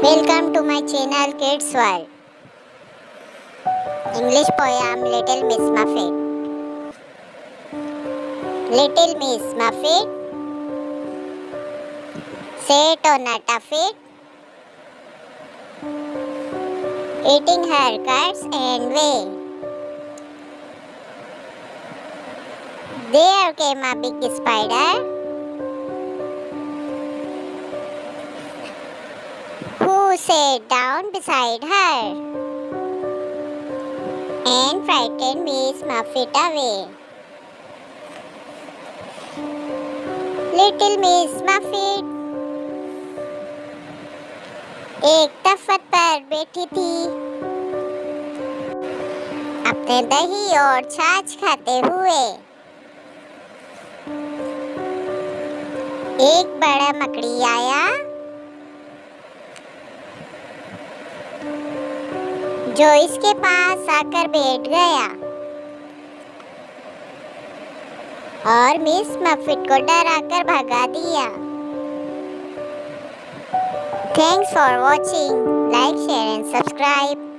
Welcome to my channel Kids World. English poem Little Miss Muffet. Little Miss Muffet sat on a tuffet, eating her cuts and whey. There came a big spider who sat down beside her and frightened Miss Muffet away. Little Miss Muffet एक तख्त पर बैठी थी, अपने दही और छाछ खाते हुए। एक बड़ा मकड़ी आया जो इसके पास आकर बैठ गया और मिस मफिट को डराकर भगा दिया। Thanks for watching. Like, share and subscribe.